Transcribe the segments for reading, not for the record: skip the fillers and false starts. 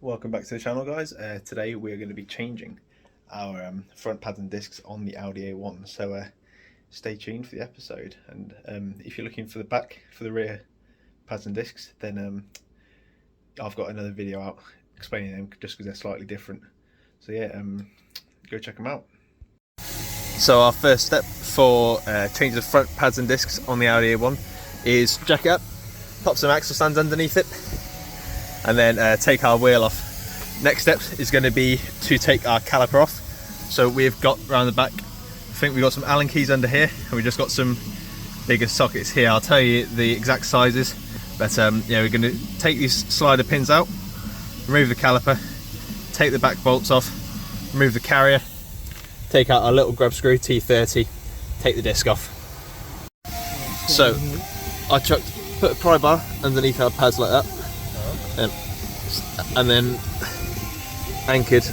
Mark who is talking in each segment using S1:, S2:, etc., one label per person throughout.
S1: Welcome back to the channel, guys. Today we're going to be changing our front pads and discs on the Audi A1, so stay tuned for the episode. And if you're looking for the rear pads and discs, then I've got another video out explaining them just because they're slightly different. So yeah, go check them out. So our first step for changing the front pads and discs on the Audi A1 is jack it up, pop some axle stands underneath it, and then take our wheel off. Next step is going to be to take our caliper off. So we've got around the back, I think we've got some Allen keys under here, and we've just got some bigger sockets here. I'll tell you the exact sizes, but yeah, we're going to take these slider pins out, remove the caliper, take the back bolts off, remove the carrier, take out our little grub screw T30, take the disc off. So I put a pry bar underneath our pads like that, and then anchored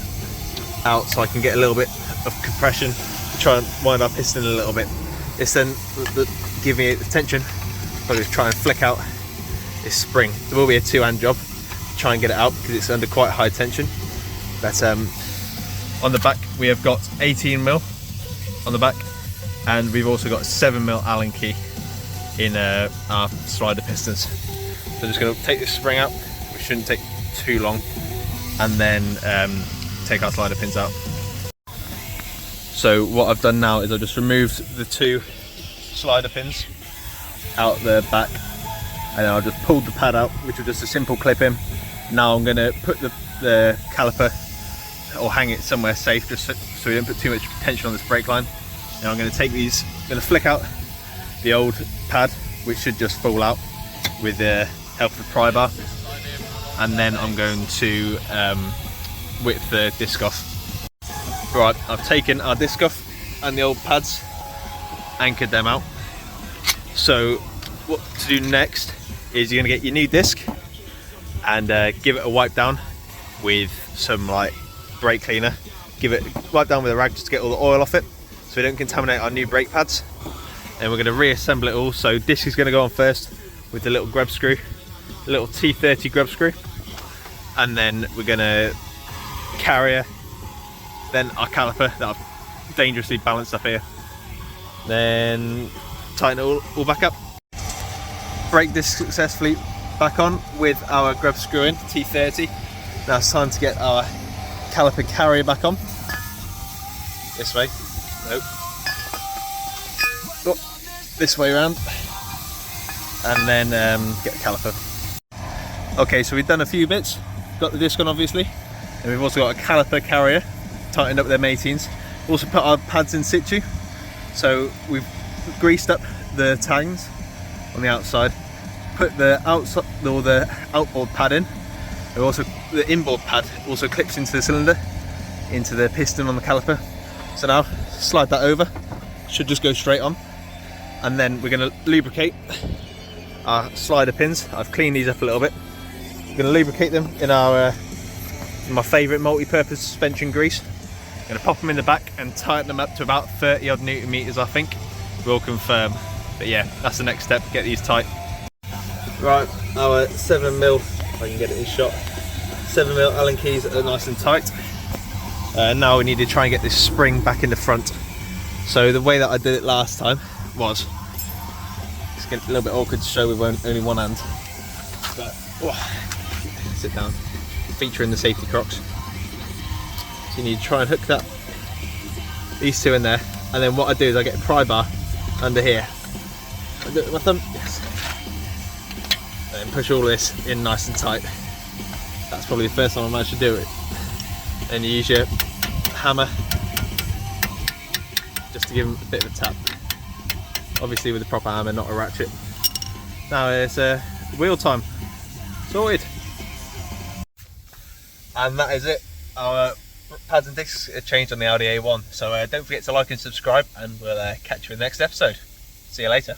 S1: out so I can get a little bit of compression to try and wind our piston a little bit. This then give me the tension. I'll just try and flick out this spring. There will be a two-hand job to try and get it out because it's under quite high tension. But on the back we have got 18mm on the back, and we've also got 7mm Allen key in our slider pistons. So I'm just going to take this spring out, which shouldn't take too long, and then take our slider pins out. So what I've done now is I've just removed the two slider pins out the back, and then I've just pulled the pad out, which was just a simple clip in. Now I'm going to put the caliper, or hang it somewhere safe, just so we don't put too much tension on this brake line. Now I'm going to take these, I'm going to flick out the old pad, which should just fall out with the help of the pry bar, and then I'm going to whip the disc off. Right, I've taken our disc off and the old pads, anchored them out. So what to do next is you're going to get your new disc and give it a wipe down with some like brake cleaner. Give it a wipe down with a rag just to get all the oil off it so we don't contaminate our new brake pads. And we're going to reassemble it all. So disc is going to go on first with the little grub screw, a little T30 grub screw, and then we're going to carrier, then our caliper that I've dangerously balanced up here, then tighten it all back up. Brake disc successfully back on with our grub screw in T30. Now it's time to get our caliper carrier back on. This way, nope. Oh, this way around, and then get the caliper. Okay, so we've done a few bits. Got the disc on obviously, and we've also got a caliper carrier tightened up with them 18s. Also put our pads in situ, so we've greased up the tangs on the outside, put the outside or the outboard pad in, and also the inboard pad also clips into the cylinder, into the piston on the caliper. So now slide that over, should just go straight on, and then we're going to lubricate our slider pins. I've cleaned these up a little bit. I'm going to lubricate them in my favourite multi-purpose suspension grease. I'm going to pop them in the back and tighten them up to about 30 odd Newton meters, I think. We'll confirm. But yeah, that's the next step, get these tight. Right, our 7mm, if I can get it in shot, 7mm Allen keys are nice and tight. Now we need to try and get this spring back in the front. So the way that I did it last time was, it's getting a little bit awkward to show with only one hand, but sit down, featuring the safety crocs. So you need to try and hook these two in there, and then what I do is I get a pry bar under here. I do it with my thumb, yes, and then push all this in nice and tight. That's probably the first time I managed to do it. And you use your hammer just to give them a bit of a tap. Obviously with a proper hammer, not a ratchet. Now it's wheel time. Sorted. And that is it. Our pads and discs are changed on the Audi A1. So don't forget to like and subscribe, and we'll catch you in the next episode. See you later.